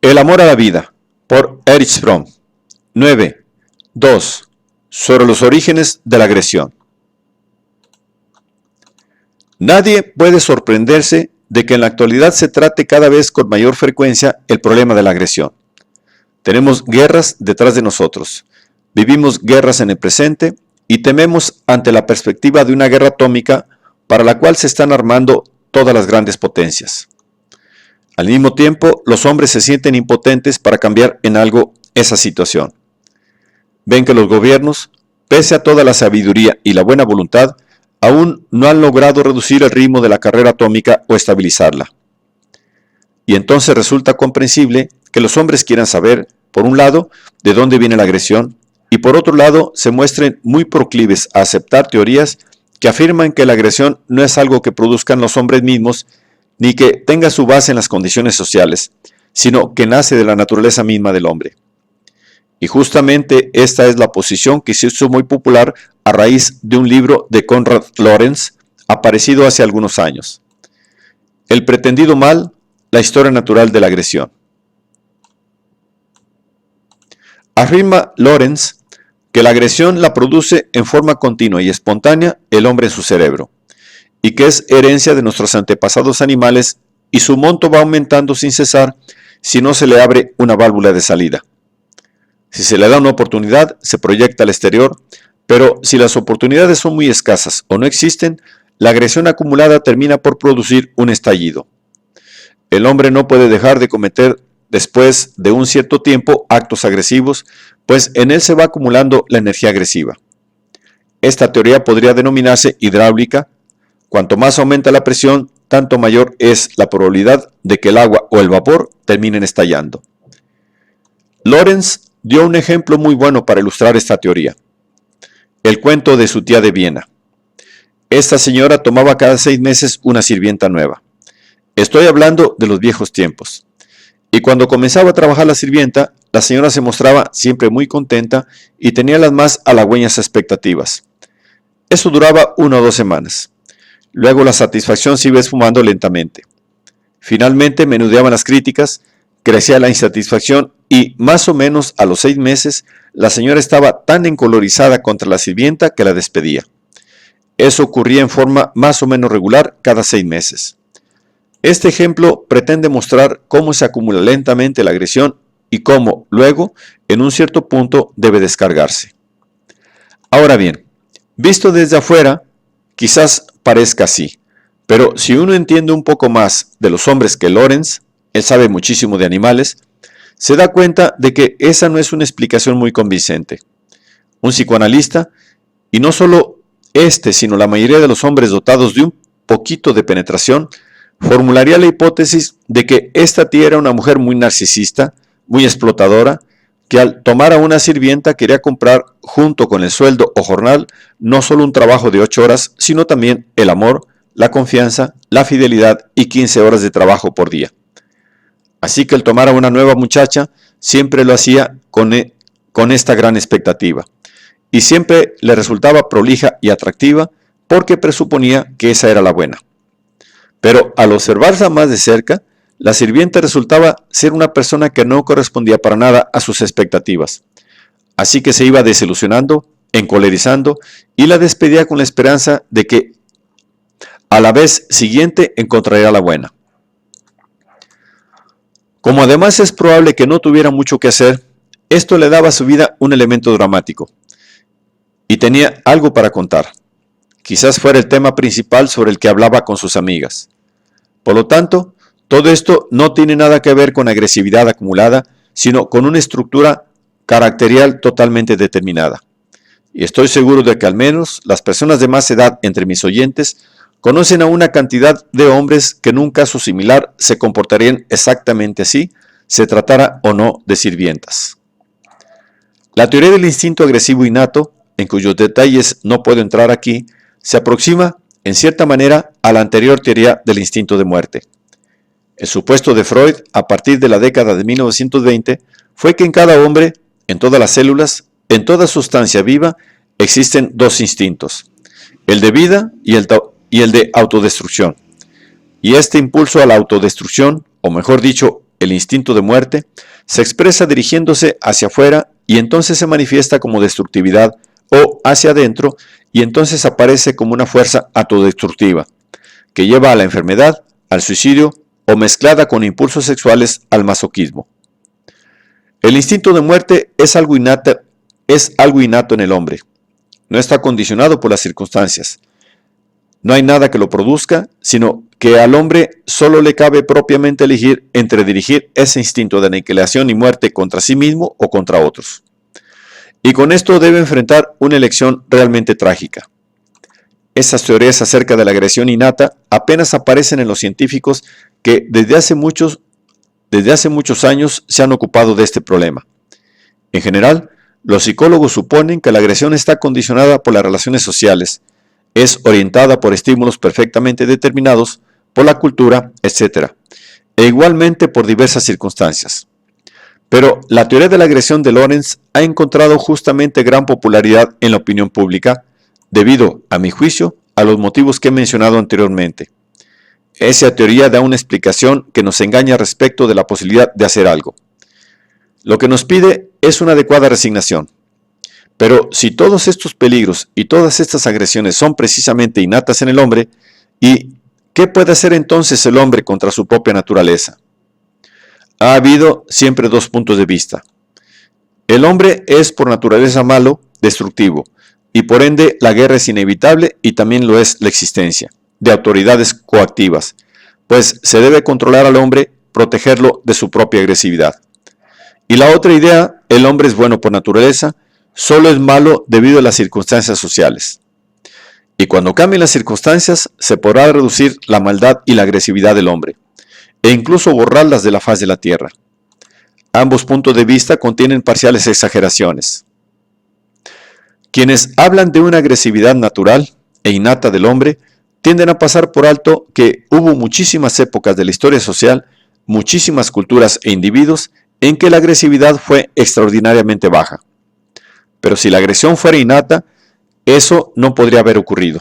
El amor a la vida, por Erich Fromm. 9. 2. Sobre los orígenes de la agresión. Nadie puede sorprenderse de que en la actualidad se trate cada vez con mayor frecuencia el problema de la agresión. Tenemos guerras detrás de nosotros, vivimos guerras en el presente y tememos ante la perspectiva de una guerra atómica para la cual se están armando todas las grandes potencias. Al mismo tiempo, los hombres se sienten impotentes para cambiar en algo esa situación. Ven que los gobiernos, pese a toda la sabiduría y la buena voluntad, aún no han logrado reducir el ritmo de la carrera atómica o estabilizarla. Y entonces resulta comprensible que los hombres quieran saber, por un lado, de dónde viene la agresión, y por otro lado, se muestren muy proclives a aceptar teorías que afirman que la agresión no es algo que produzcan los hombres mismos, ni que tenga su base en las condiciones sociales, sino que nace de la naturaleza misma del hombre. Y justamente esta es la posición que se hizo muy popular a raíz de un libro de Konrad Lorenz, aparecido hace algunos años. El pretendido mal, la historia natural de la agresión. Afirma Lorenz que la agresión la produce en forma continua y espontánea el hombre en su cerebro, y que es herencia de nuestros antepasados animales y su monto va aumentando sin cesar si no se le abre una válvula de salida. Si se le da una oportunidad, se proyecta al exterior, pero si las oportunidades son muy escasas o no existen, la agresión acumulada termina por producir un estallido. El hombre no puede dejar de cometer después de un cierto tiempo actos agresivos, pues en él se va acumulando la energía agresiva. Esta teoría podría denominarse hidráulica. Cuanto más aumenta la presión, tanto mayor es la probabilidad de que el agua o el vapor terminen estallando. Lorenz dio un ejemplo muy bueno para ilustrar esta teoría. El cuento de su tía de Viena. Esta señora tomaba cada 6 meses una sirvienta nueva. Estoy hablando de los viejos tiempos. Y cuando comenzaba a trabajar la sirvienta, la señora se mostraba siempre muy contenta y tenía las más halagüeñas expectativas. Eso duraba 1 o 2 semanas. Luego la satisfacción se iba esfumando lentamente. Finalmente menudeaban las críticas, crecía la insatisfacción y, más o menos a los 6 meses, la señora estaba tan encolorizada contra la sirvienta que la despedía. Eso ocurría en forma más o menos regular cada 6 meses. Este ejemplo pretende mostrar cómo se acumula lentamente la agresión y cómo, luego, en un cierto punto, debe descargarse. Ahora bien, visto desde afuera, quizás parezca así, pero si uno entiende un poco más de los hombres que Lorenz, él sabe muchísimo de animales, se da cuenta de que esa no es una explicación muy convincente. Un psicoanalista, y no solo sino la mayoría de los hombres dotados de un poquito de penetración, formularía la hipótesis de que esta tía era una mujer muy narcisista, muy explotadora, que al tomar a una sirvienta quería comprar, junto con el sueldo o jornal, no solo un trabajo de 8 horas, sino también el amor, la confianza, la fidelidad y 15 horas de trabajo por día. Así que el tomar a una nueva muchacha siempre lo hacía con esta gran expectativa, y siempre le resultaba prolija y atractiva porque presuponía que esa era la buena. Pero al observarla más de cerca, la sirvienta resultaba ser una persona que no correspondía para nada a sus expectativas. Así que se iba desilusionando, encolerizando y la despedía con la esperanza de que a la vez siguiente encontraría la buena. Como además es probable que no tuviera mucho que hacer, esto le daba a su vida un elemento dramático. Y tenía algo para contar. Quizás fuera el tema principal sobre el que hablaba con sus amigas. Por lo tanto, todo esto no tiene nada que ver con agresividad acumulada, sino con una estructura caracterial totalmente determinada. Y estoy seguro de que al menos las personas de más edad entre mis oyentes conocen a una cantidad de hombres que en un caso similar se comportarían exactamente así, se tratara o no de sirvientas. La teoría del instinto agresivo innato, en cuyos detalles no puedo entrar aquí, se aproxima, en cierta manera, a la anterior teoría del instinto de muerte. El supuesto de Freud, a partir de la década de 1920, fue que en cada hombre, en todas las células, en toda sustancia viva, existen 2 instintos, el de vida y el de autodestrucción. Y este impulso a la autodestrucción, o mejor dicho, el instinto de muerte, se expresa dirigiéndose hacia afuera y entonces se manifiesta como destructividad, o hacia adentro y entonces aparece como una fuerza autodestructiva, que lleva a la enfermedad, al suicidio o mezclada con impulsos sexuales al masoquismo. El instinto de muerte es algo innato en el hombre. No está condicionado por las circunstancias. No hay nada que lo produzca, sino que al hombre solo le cabe propiamente elegir entre dirigir ese instinto de aniquilación y muerte contra sí mismo o contra otros. Y con esto debe enfrentar una elección realmente trágica. Esas teorías acerca de la agresión innata apenas aparecen en los científicos que desde hace muchos años se han ocupado de este problema. En general, los psicólogos suponen que la agresión está condicionada por las relaciones sociales, es orientada por estímulos perfectamente determinados, por la cultura, etc., e igualmente por diversas circunstancias. Pero la teoría de la agresión de Lorenz ha encontrado justamente gran popularidad en la opinión pública, debido, a mi juicio, a los motivos que he mencionado anteriormente. Esa teoría da una explicación que nos engaña respecto de la posibilidad de hacer algo. Lo que nos pide es una adecuada resignación. Pero si todos estos peligros y todas estas agresiones son precisamente innatas en el hombre, ¿y qué puede hacer entonces el hombre contra su propia naturaleza? Ha habido siempre dos puntos de vista. El hombre es por naturaleza malo, destructivo, y por ende la guerra es inevitable y también lo es la existencia de autoridades coactivas, pues se debe controlar al hombre, protegerlo de su propia agresividad. Y la otra idea, el hombre es bueno por naturaleza, solo es malo debido a las circunstancias sociales. Y cuando cambien las circunstancias, se podrá reducir la maldad y la agresividad del hombre, e incluso borrarlas de la faz de la tierra. Ambos puntos de vista contienen parciales exageraciones. Quienes hablan de una agresividad natural e innata del hombre tienden a pasar por alto que hubo muchísimas épocas de la historia social, muchísimas culturas e individuos en que la agresividad fue extraordinariamente baja. Pero si la agresión fuera innata, eso no podría haber ocurrido.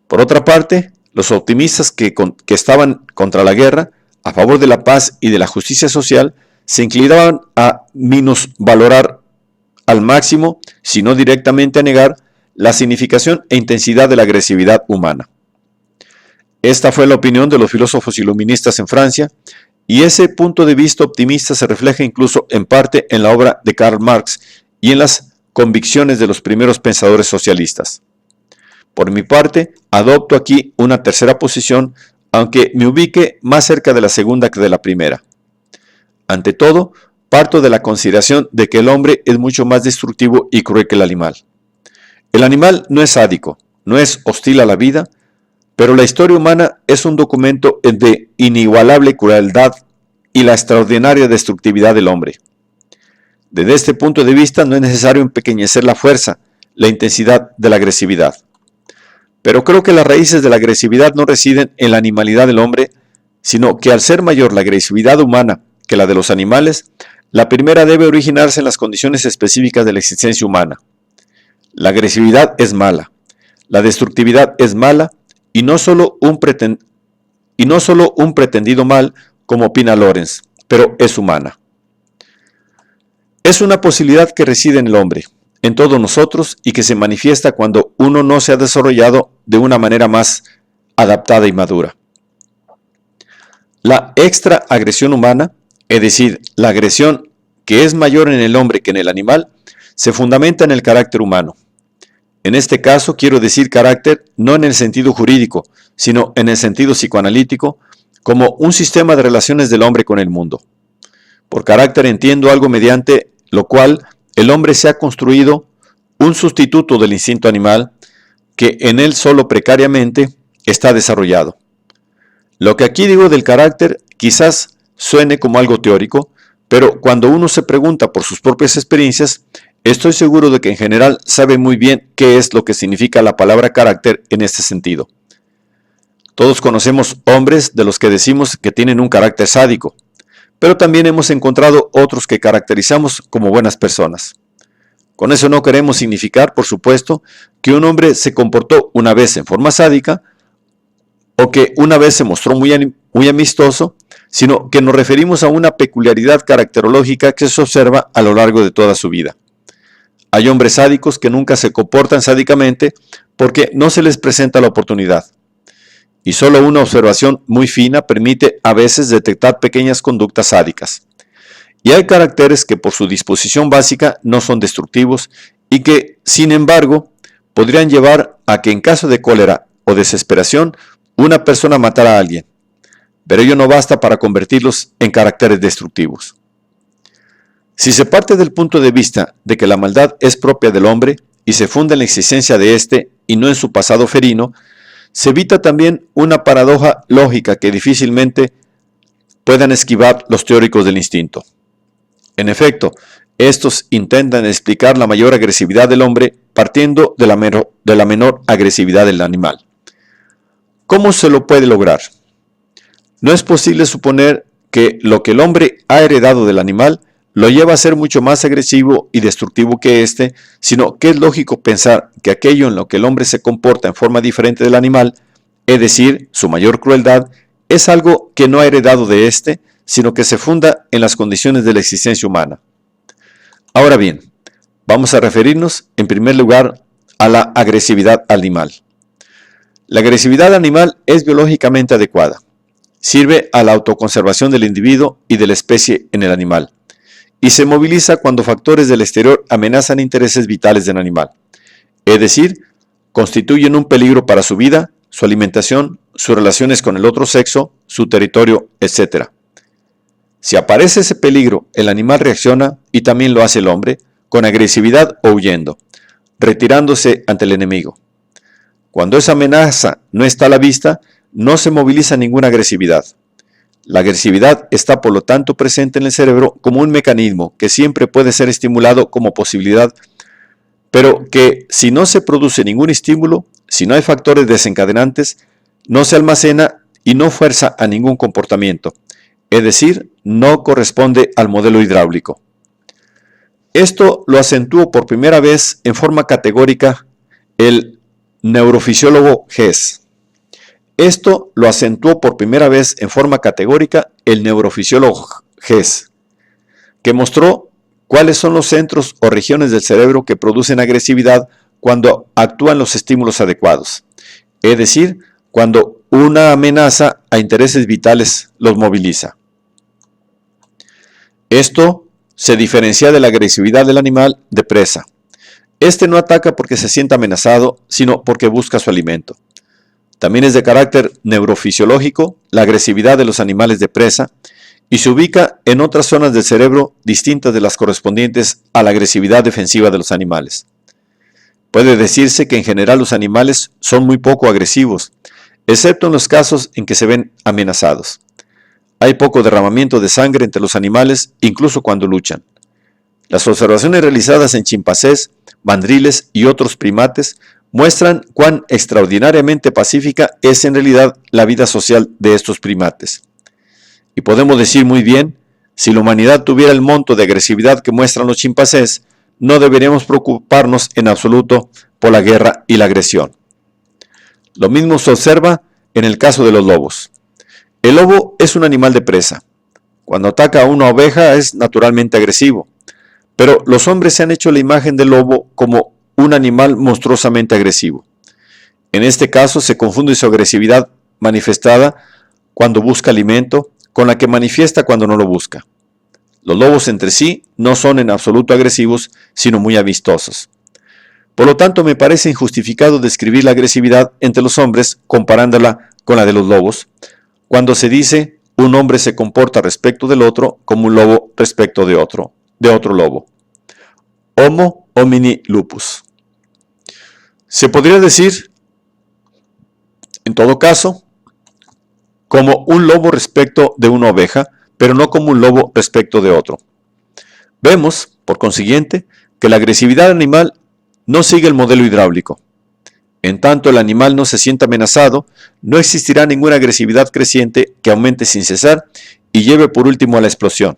Por otra parte, los optimistas que estaban contra la guerra, a favor de la paz y de la justicia social, se inclinaban a minusvalorar al máximo, si no directamente a negar, la significación e intensidad de la agresividad humana. Esta fue la opinión de los filósofos iluministas en Francia, y ese punto de vista optimista se refleja incluso en parte en la obra de Karl Marx y en las convicciones de los primeros pensadores socialistas. Por mi parte, adopto aquí una tercera posición, aunque me ubique más cerca de la segunda que de la primera. Ante todo, parto de la consideración de que el hombre es mucho más destructivo y cruel que el animal. El animal no es sádico, no es hostil a la vida, pero la historia humana es un documento de inigualable crueldad y la extraordinaria destructividad del hombre. Desde este punto de vista no es necesario empequeñecer la fuerza, la intensidad de la agresividad. Pero creo que las raíces de la agresividad no residen en la animalidad del hombre, sino que al ser mayor la agresividad humana que la de los animales, la primera debe originarse en las condiciones específicas de la existencia humana. La agresividad es mala, la destructividad es mala, y no solo un pretendido mal, como opina Lorenz, pero es humana. Es una posibilidad que reside en el hombre, en todos nosotros, y que se manifiesta cuando uno no se ha desarrollado de una manera más adaptada y madura. La extra agresión humana, es decir, la agresión que es mayor en el hombre que en el animal, se fundamenta en el carácter humano. En este caso quiero decir carácter no en el sentido jurídico, sino en el sentido psicoanalítico, como un sistema de relaciones del hombre con el mundo. Por carácter entiendo algo mediante lo cual el hombre se ha construido un sustituto del instinto animal que en él solo precariamente está desarrollado. Lo que aquí digo del carácter quizás suene como algo teórico, pero cuando uno se pregunta por sus propias experiencias, estoy seguro de que en general sabe muy bien qué es lo que significa la palabra carácter en este sentido. Todos conocemos hombres de los que decimos que tienen un carácter sádico, pero también hemos encontrado otros que caracterizamos como buenas personas. Con eso no queremos significar, por supuesto, que un hombre se comportó una vez en forma sádica o que una vez se mostró muy amistoso, sino que nos referimos a una peculiaridad caracterológica que se observa a lo largo de toda su vida. Hay hombres sádicos que nunca se comportan sádicamente porque no se les presenta la oportunidad. Y solo una observación muy fina permite a veces detectar pequeñas conductas sádicas. Y hay caracteres que por su disposición básica no son destructivos y que, sin embargo, podrían llevar a que en caso de cólera o desesperación, una persona matara a alguien. Pero ello no basta para convertirlos en caracteres destructivos. Si se parte del punto de vista de que la maldad es propia del hombre y se funda en la existencia de éste y no en su pasado ferino, se evita también una paradoja lógica que difícilmente puedan esquivar los teóricos del instinto. En efecto, estos intentan explicar la mayor agresividad del hombre partiendo de la menor agresividad del animal. ¿Cómo se lo puede lograr? No es posible suponer que lo que el hombre ha heredado del animal lo lleva a ser mucho más agresivo y destructivo que éste, sino que es lógico pensar que aquello en lo que el hombre se comporta en forma diferente del animal, es decir, su mayor crueldad, es algo que no ha heredado de éste, sino que se funda en las condiciones de la existencia humana. Ahora bien, vamos a referirnos en primer lugar a la agresividad animal. La agresividad animal es biológicamente adecuada. Sirve a la autoconservación del individuo y de la especie en el animal, y se moviliza cuando factores del exterior amenazan intereses vitales del animal, es decir, constituyen un peligro para su vida, su alimentación, sus relaciones con el otro sexo, su territorio, etc. Si aparece ese peligro, el animal reacciona, y también lo hace el hombre, con agresividad o huyendo, retirándose ante el enemigo. Cuando esa amenaza no está a la vista, no se moviliza ninguna agresividad. La agresividad está por lo tanto presente en el cerebro como un mecanismo que siempre puede ser estimulado como posibilidad, pero que si no se produce ningún estímulo, si no hay factores desencadenantes, no se almacena y no fuerza a ningún comportamiento, es decir, no corresponde al modelo hidráulico. Esto lo acentuó por primera vez en forma categórica el neurofisiólogo Hess. Esto lo acentuó por primera vez en forma categórica el neurofisiólogo Hess, que mostró cuáles son los centros o regiones del cerebro que producen agresividad cuando actúan los estímulos adecuados, es decir, cuando una amenaza a intereses vitales los moviliza. Esto se diferencia de la agresividad del animal de presa. Este no ataca porque se sienta amenazado, sino porque busca su alimento. También es de carácter neurofisiológico la agresividad de los animales de presa y se ubica en otras zonas del cerebro distintas de las correspondientes a la agresividad defensiva de los animales. Puede decirse que en general los animales son muy poco agresivos, excepto en los casos en que se ven amenazados. Hay poco derramamiento de sangre entre los animales, incluso cuando luchan. Las observaciones realizadas en chimpancés, mandriles y otros primates muestran cuán extraordinariamente pacífica es en realidad la vida social de estos primates. Y podemos decir muy bien, si la humanidad tuviera el monto de agresividad que muestran los chimpancés, no deberíamos preocuparnos en absoluto por la guerra y la agresión. Lo mismo se observa en el caso de los lobos. El lobo es un animal de presa. Cuando ataca a una oveja es naturalmente agresivo, pero los hombres se han hecho la imagen del lobo como un animal monstruosamente agresivo. En este caso se confunde su agresividad manifestada cuando busca alimento con la que manifiesta cuando no lo busca. Los lobos entre sí no son en absoluto agresivos, sino muy amistosos. Por lo tanto, me parece injustificado describir la agresividad entre los hombres comparándola con la de los lobos, cuando se dice un hombre se comporta respecto del otro como un lobo respecto de otro lobo. Homo homini lupus. Se podría decir, en todo caso, como un lobo respecto de una oveja, pero no como un lobo respecto de otro. Vemos, por consiguiente, que la agresividad animal no sigue el modelo hidráulico. En tanto el animal no se sienta amenazado, no existirá ninguna agresividad creciente que aumente sin cesar y lleve por último a la explosión.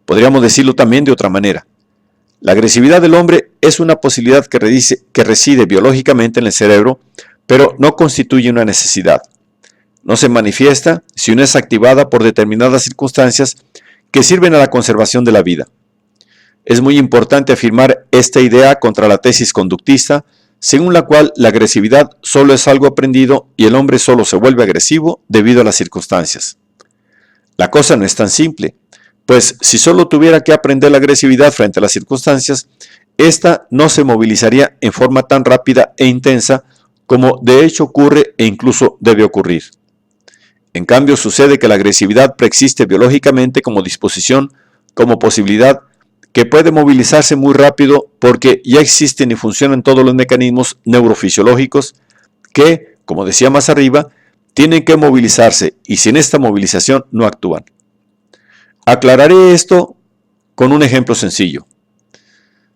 Podríamos decirlo también de otra manera. La agresividad del hombre es una posibilidad que reside biológicamente en el cerebro, pero no constituye una necesidad. No se manifiesta si no es activada por determinadas circunstancias que sirven a la conservación de la vida. Es muy importante afirmar esta idea contra la tesis conductista, según la cual la agresividad solo es algo aprendido y el hombre solo se vuelve agresivo debido a las circunstancias. La cosa no es tan simple, pues si solo tuviera que aprender la agresividad frente a las circunstancias, ésta no se movilizaría en forma tan rápida e intensa como de hecho ocurre e incluso debe ocurrir. En cambio, sucede que la agresividad preexiste biológicamente como disposición, como posibilidad, que puede movilizarse muy rápido porque ya existen y funcionan todos los mecanismos neurofisiológicos que, como decía más arriba, tienen que movilizarse y sin esta movilización no actúan. Aclararé esto con un ejemplo sencillo.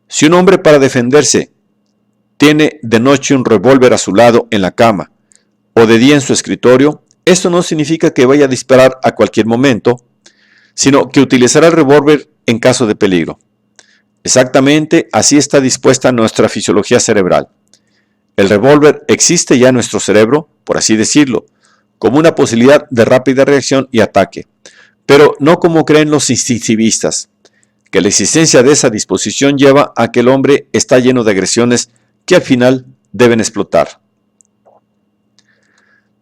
Si un hombre para defenderse tiene de noche un revólver a su lado en la cama o de día en su escritorio, esto no significa que vaya a disparar a cualquier momento, sino que utilizará el revólver en caso de peligro. Exactamente así está dispuesta nuestra fisiología cerebral. El revólver existe ya en nuestro cerebro, por así decirlo, como una posibilidad de rápida reacción y ataque, pero no como creen los instintivistas, que la existencia de esa disposición lleva a que el hombre está lleno de agresiones que al final deben explotar.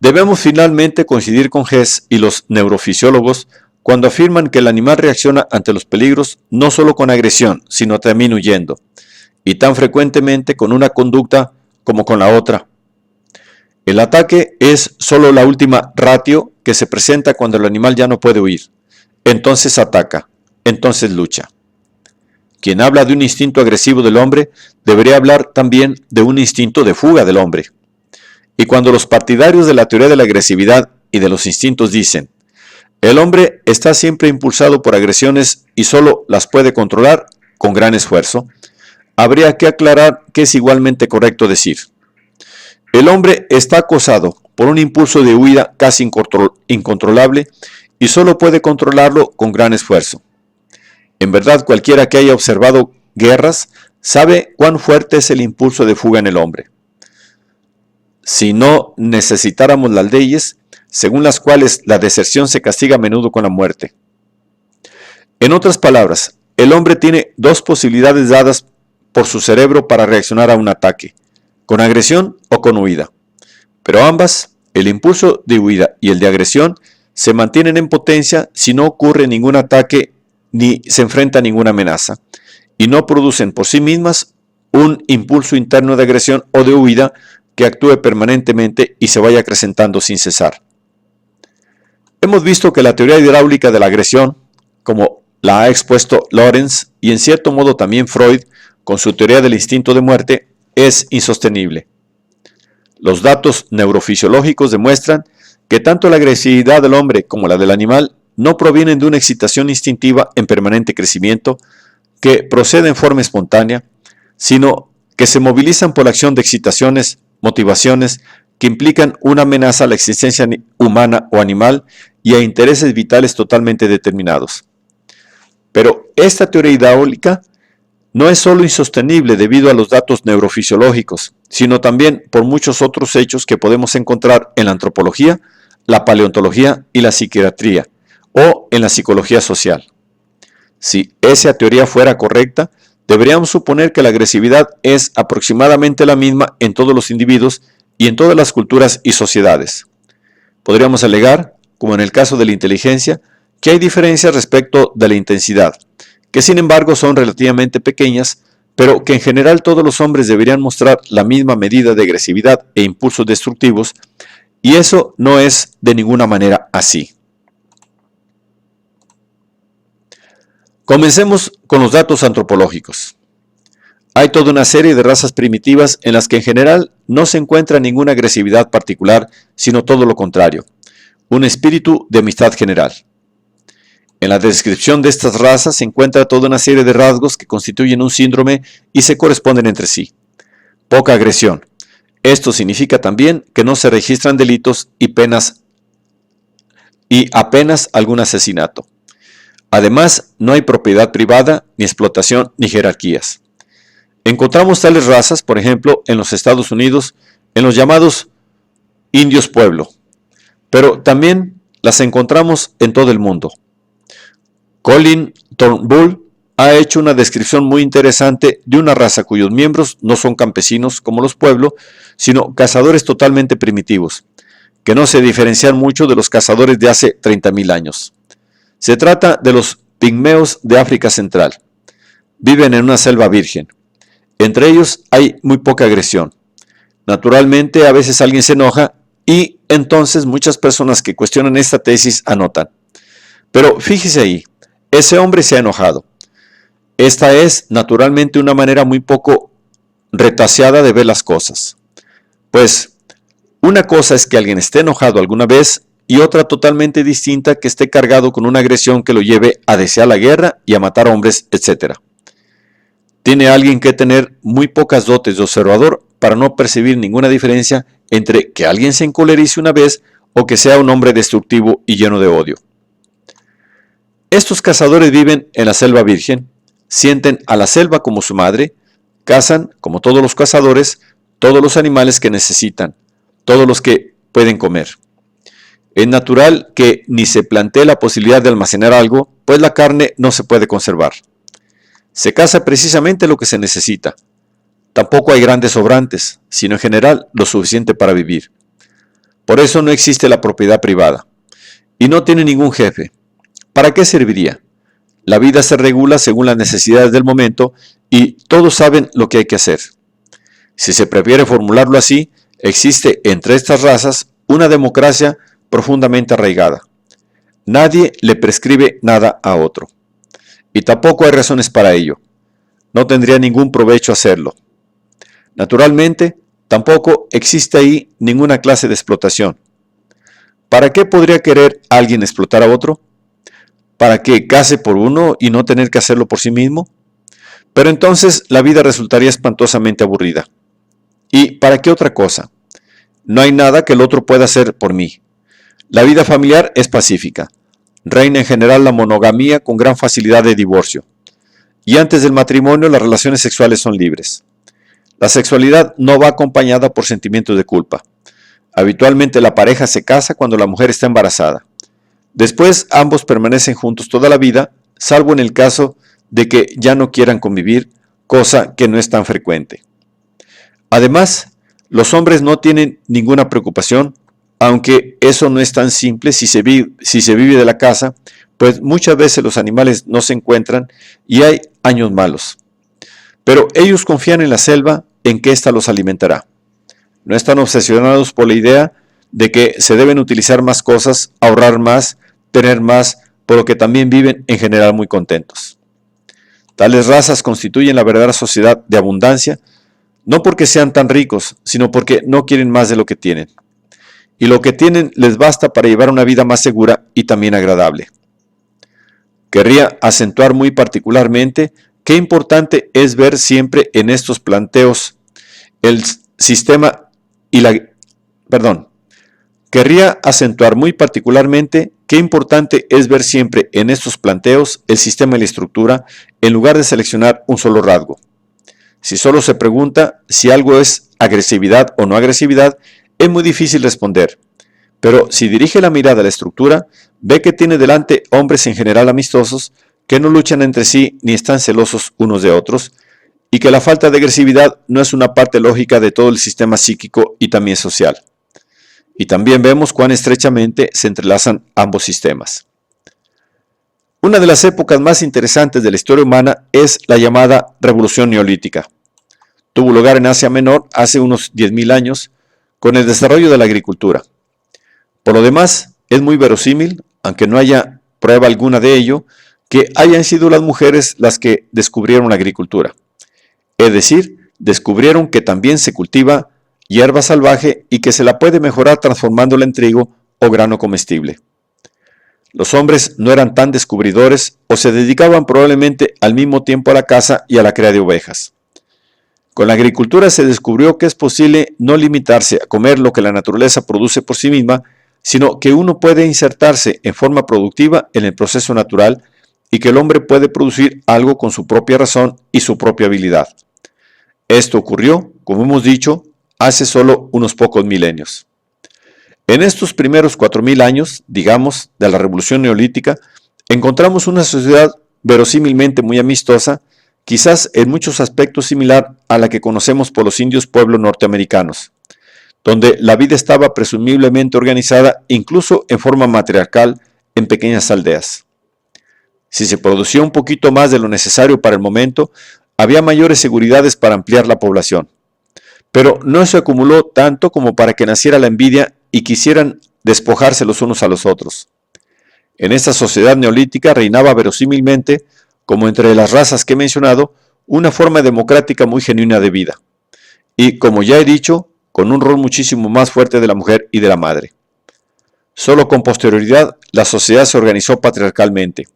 Debemos finalmente coincidir con Hess y los neurofisiólogos cuando afirman que el animal reacciona ante los peligros no solo con agresión, sino también huyendo, y tan frecuentemente con una conducta como con la otra. El ataque es solo la última ratio que se presenta cuando el animal ya no puede huir. Entonces ataca, entonces lucha. Quien habla de un instinto agresivo del hombre debería hablar también de un instinto de fuga del hombre. Y cuando los partidarios de la teoría de la agresividad y de los instintos dicen, el hombre está siempre impulsado por agresiones y solo las puede controlar con gran esfuerzo, habría que aclarar que es igualmente correcto decir, el hombre está acosado por un impulso de huida casi incontrolable y solo puede controlarlo con gran esfuerzo. En verdad, cualquiera que haya observado guerras sabe cuán fuerte es el impulso de fuga en el hombre. Si no necesitáramos las leyes, según las cuales la deserción se castiga a menudo con la muerte. En otras palabras, el hombre tiene dos posibilidades dadas por su cerebro para reaccionar a un ataque, con agresión o con huida. Pero ambas, el impulso de huida y el de agresión, se mantienen en potencia si no ocurre ningún ataque ni se enfrenta a ninguna amenaza, y no producen por sí mismas un impulso interno de agresión o de huida que actúe permanentemente y se vaya acrecentando sin cesar. Hemos visto que la teoría hidráulica de la agresión, como la ha expuesto Lorenz y en cierto modo también Freud, con su teoría del instinto de muerte, es insostenible. Los datos neurofisiológicos demuestran que tanto la agresividad del hombre como la del animal no provienen de una excitación instintiva en permanente crecimiento que procede en forma espontánea, sino que se movilizan por la acción de excitaciones, motivaciones que implican una amenaza a la existencia humana o animal y a intereses vitales totalmente determinados. Pero esta teoría hidráulica no es solo insostenible debido a los datos neurofisiológicos, sino también por muchos otros hechos que podemos encontrar en la antropología, la paleontología y la psiquiatría, o en la psicología social. Si esa teoría fuera correcta, deberíamos suponer que la agresividad es aproximadamente la misma en todos los individuos y en todas las culturas y sociedades. Podríamos alegar, como en el caso de la inteligencia, que hay diferencias respecto de la intensidad, que sin embargo son relativamente pequeñas, pero que en general todos los hombres deberían mostrar la misma medida de agresividad e impulsos destructivos, y eso no es de ninguna manera así. Comencemos con los datos antropológicos. Hay toda una serie de razas primitivas en las que en general no se encuentra ninguna agresividad particular, sino todo lo contrario, un espíritu de amistad general. En la descripción de estas razas se encuentra toda una serie de rasgos que constituyen un síndrome y se corresponden entre sí. Poca agresión. Esto significa también que no se registran delitos y apenas algún asesinato. Además, no hay propiedad privada, ni explotación, ni jerarquías. Encontramos tales razas, por ejemplo, en los Estados Unidos, en los llamados indios pueblo, pero también las encontramos en todo el mundo. Colin Turnbull ha hecho una descripción muy interesante de una raza cuyos miembros no son campesinos como los pueblos, sino cazadores totalmente primitivos, que no se diferencian mucho de los cazadores de hace 30.000 años. Se trata de los pigmeos de África Central. Viven en una selva virgen. Entre ellos hay muy poca agresión. Naturalmente, a veces alguien se enoja y entonces muchas personas que cuestionan esta tesis anotan. Pero fíjese ahí, ese hombre se ha enojado. Esta es, naturalmente, una manera muy poco retaseada de ver las cosas. Pues, una cosa es que alguien esté enojado alguna vez y otra totalmente distinta que esté cargado con una agresión que lo lleve a desear la guerra y a matar hombres, etc. Tiene alguien que tener muy pocas dotes de observador para no percibir ninguna diferencia entre que alguien se encolerice una vez o que sea un hombre destructivo y lleno de odio. Estos cazadores viven en la selva virgen, sienten a la selva como su madre, cazan, como todos los cazadores, todos los animales que necesitan, todos los que pueden comer. Es natural que ni se plantee la posibilidad de almacenar algo, pues la carne no se puede conservar. Se caza precisamente lo que se necesita. Tampoco hay grandes sobrantes, sino en general lo suficiente para vivir. Por eso no existe la propiedad privada. Y no tiene ningún jefe. ¿Para qué serviría? La vida se regula según las necesidades del momento y todos saben lo que hay que hacer. Si se prefiere formularlo así, existe entre estas razas una democracia profundamente arraigada. Nadie le prescribe nada a otro. Y tampoco hay razones para ello. No tendría ningún provecho hacerlo. Naturalmente, tampoco existe ahí ninguna clase de explotación. ¿Para qué podría querer alguien explotar a otro? ¿Para que case por uno y no tener que hacerlo por sí mismo? Pero entonces la vida resultaría espantosamente aburrida. ¿Y para qué otra cosa? No hay nada que el otro pueda hacer por mí. La vida familiar es pacífica. Reina en general la monogamía con gran facilidad de divorcio. Y antes del matrimonio las relaciones sexuales son libres. La sexualidad no va acompañada por sentimientos de culpa. Habitualmente la pareja se casa cuando la mujer está embarazada. Después ambos permanecen juntos toda la vida, salvo en el caso de que ya no quieran convivir, cosa que no es tan frecuente. Además, los hombres no tienen ninguna preocupación, aunque eso no es tan simple si se vive de la caza, pues muchas veces los animales no se encuentran y hay años malos. Pero ellos confían en la selva, en que ésta los alimentará. No están obsesionados por la idea de que se deben utilizar más cosas, ahorrar más, tener más, por lo que también viven en general muy contentos. Tales razas constituyen la verdadera sociedad de abundancia, no porque sean tan ricos, sino porque no quieren más de lo que tienen. Y lo que tienen les basta para llevar una vida más segura y también agradable. Querría acentuar muy particularmente qué importante es ver siempre en estos planteos el sistema y la... Querría acentuar muy particularmente qué importante es ver siempre en estos planteos el sistema y la estructura en lugar de seleccionar un solo rasgo. Si solo se pregunta si algo es agresividad o no agresividad, es muy difícil responder. Pero si dirige la mirada a la estructura, ve que tiene delante hombres en general amistosos que no luchan entre sí ni están celosos unos de otros, y que la falta de agresividad no es una parte lógica de todo el sistema psíquico y también social. Y también vemos cuán estrechamente se entrelazan ambos sistemas. Una de las épocas más interesantes de la historia humana es la llamada Revolución Neolítica. Tuvo lugar en Asia Menor hace unos 10.000 años con el desarrollo de la agricultura. Por lo demás, es muy verosímil, aunque no haya prueba alguna de ello, que hayan sido las mujeres las que descubrieron la agricultura. Es decir, descubrieron que también se cultiva hierba salvaje y que se la puede mejorar transformándola en trigo o grano comestible. Los hombres no eran tan descubridores o se dedicaban probablemente al mismo tiempo a la caza y a la cría de ovejas. Con la agricultura se descubrió que es posible no limitarse a comer lo que la naturaleza produce por sí misma, sino que uno puede insertarse en forma productiva en el proceso natural y que el hombre puede producir algo con su propia razón y su propia habilidad. Esto ocurrió, como hemos dicho, hace solo unos pocos milenios. En estos primeros 4000 años, digamos, de la Revolución Neolítica, encontramos una sociedad verosímilmente muy amistosa, quizás en muchos aspectos similar a la que conocemos por los indios pueblos norteamericanos, donde la vida estaba presumiblemente organizada incluso en forma matriarcal en pequeñas aldeas. Si se producía un poquito más de lo necesario para el momento, había mayores seguridades para ampliar la población. Pero no se acumuló tanto como para que naciera la envidia y quisieran despojarse los unos a los otros. En esta sociedad neolítica reinaba verosímilmente, como entre las razas que he mencionado, una forma democrática muy genuina de vida. Y, como ya he dicho, con un rol muchísimo más fuerte de la mujer y de la madre. Solo con posterioridad la sociedad se organizó patriarcalmente.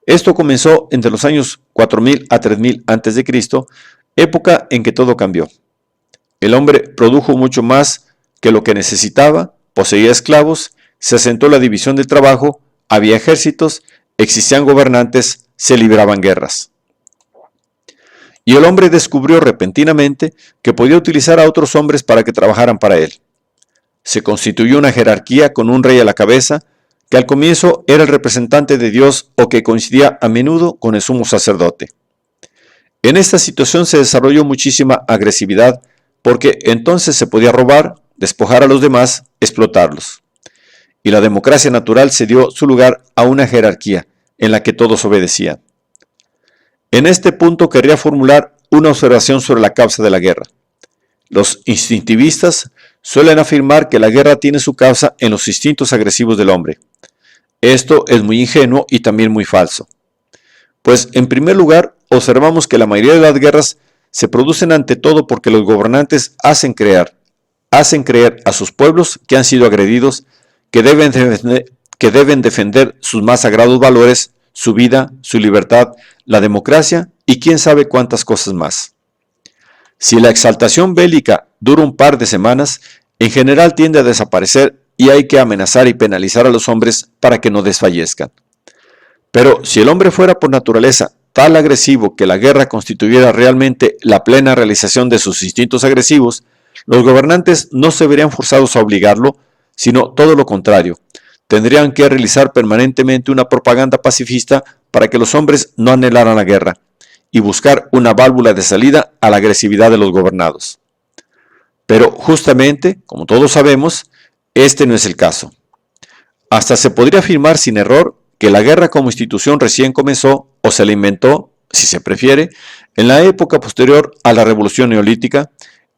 Esto comenzó entre los años 4000 a 3000 a.C., época en que todo cambió. El hombre produjo mucho más que lo que necesitaba, poseía esclavos, se asentó la división del trabajo, había ejércitos, existían gobernantes, se libraban guerras. Y el hombre descubrió repentinamente que podía utilizar a otros hombres para que trabajaran para él. Se constituyó una jerarquía con un rey a la cabeza, que al comienzo era el representante de Dios o que coincidía a menudo con el sumo sacerdote. En esta situación se desarrolló muchísima agresividad, porque entonces se podía robar, despojar a los demás, explotarlos. Y la democracia natural se dio su lugar a una jerarquía en la que todos obedecían. En este punto querría formular una observación sobre la causa de la guerra. Los instintivistas suelen afirmar que la guerra tiene su causa en los instintos agresivos del hombre. Esto es muy ingenuo y también muy falso. Pues, en primer lugar, observamos que la mayoría de las guerras se producen ante todo porque los gobernantes hacen creer a sus pueblos que han sido agredidos, que deben defender sus más sagrados valores, su vida, su libertad, la democracia y quién sabe cuántas cosas más. Si la exaltación bélica dura un par de semanas, en general tiende a desaparecer y hay que amenazar y penalizar a los hombres para que no desfallezcan. Pero si el hombre fuera por naturaleza tal agresivo que la guerra constituyera realmente la plena realización de sus instintos agresivos, los gobernantes no se verían forzados a obligarlo, sino todo lo contrario. Tendrían que realizar permanentemente una propaganda pacifista para que los hombres no anhelaran la guerra y buscar una válvula de salida a la agresividad de los gobernados. Pero justamente, como todos sabemos, este no es el caso. Hasta se podría afirmar sin error que la guerra como institución recién comenzó o se la inventó, si se prefiere, en la época posterior a la Revolución Neolítica,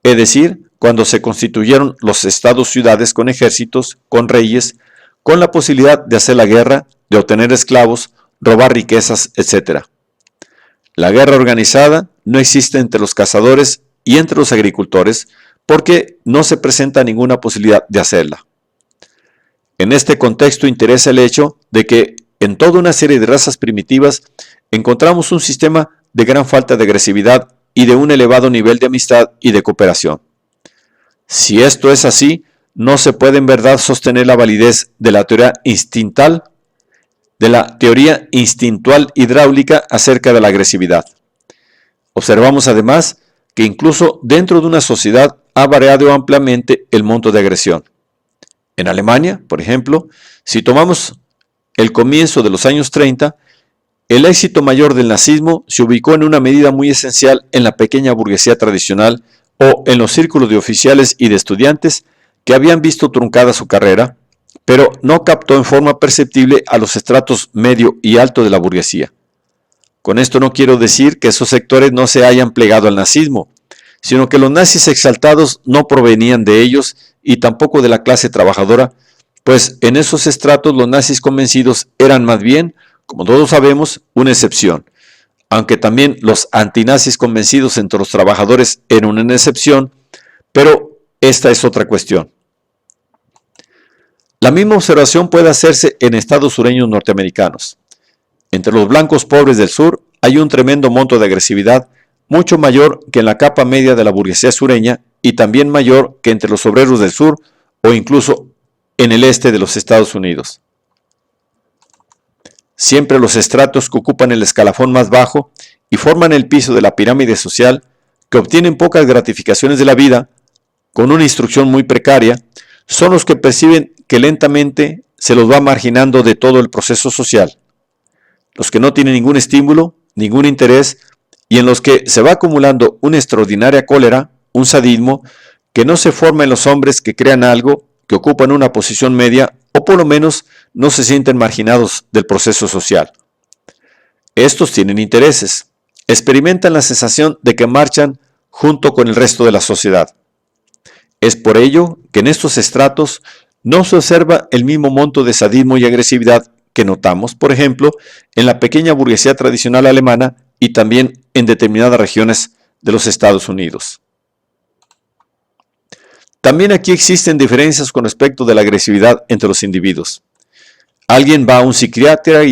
es decir, cuando se constituyeron los estados-ciudades con ejércitos, con reyes, con la posibilidad de hacer la guerra, de obtener esclavos, robar riquezas, etc. La guerra organizada no existe entre los cazadores y entre los agricultores porque no se presenta ninguna posibilidad de hacerla. En este contexto interesa el hecho de que en toda una serie de razas primitivas encontramos un sistema de gran falta de agresividad y de un elevado nivel de amistad y de cooperación. Si esto es así, no se puede en verdad sostener la validez de la teoría instintual hidráulica acerca de la agresividad. Observamos además que incluso dentro de una sociedad ha variado ampliamente el monto de agresión. En Alemania, por ejemplo, si tomamos el comienzo de los años 30, el éxito mayor del nazismo se ubicó en una medida muy esencial en la pequeña burguesía tradicional o en los círculos de oficiales y de estudiantes que habían visto truncada su carrera, pero no captó en forma perceptible a los estratos medio y alto de la burguesía. Con esto no quiero decir que esos sectores no se hayan plegado al nazismo, sino que los nazis exaltados no provenían de ellos y tampoco de la clase trabajadora, pues en esos estratos los nazis convencidos eran más bien, como todos sabemos, una excepción, aunque también los antinazis convencidos entre los trabajadores eran una excepción, pero esta es otra cuestión. La misma observación puede hacerse en estados sureños norteamericanos. Entre los blancos pobres del sur hay un tremendo monto de agresividad, mucho mayor que en la capa media de la burguesía sureña y también mayor que entre los obreros del sur o incluso en el este de los Estados Unidos. Siempre los estratos que ocupan el escalafón más bajo y forman el piso de la pirámide social, que obtienen pocas gratificaciones de la vida, con una instrucción muy precaria, son los que perciben que lentamente se los va marginando de todo el proceso social, los que no tienen ningún estímulo, ningún interés, y en los que se va acumulando una extraordinaria cólera, un sadismo, que no se forma en los hombres que crean algo, que ocupan una posición media, o por lo menos no se sienten marginados del proceso social. Estos tienen intereses, experimentan la sensación de que marchan junto con el resto de la sociedad. Es por ello que en estos estratos no se observa el mismo monto de sadismo y agresividad que notamos, por ejemplo, en la pequeña burguesía tradicional alemana y también en determinadas regiones de los Estados Unidos. También aquí existen diferencias con respecto de la agresividad entre los individuos. Alguien va a un psiquiatra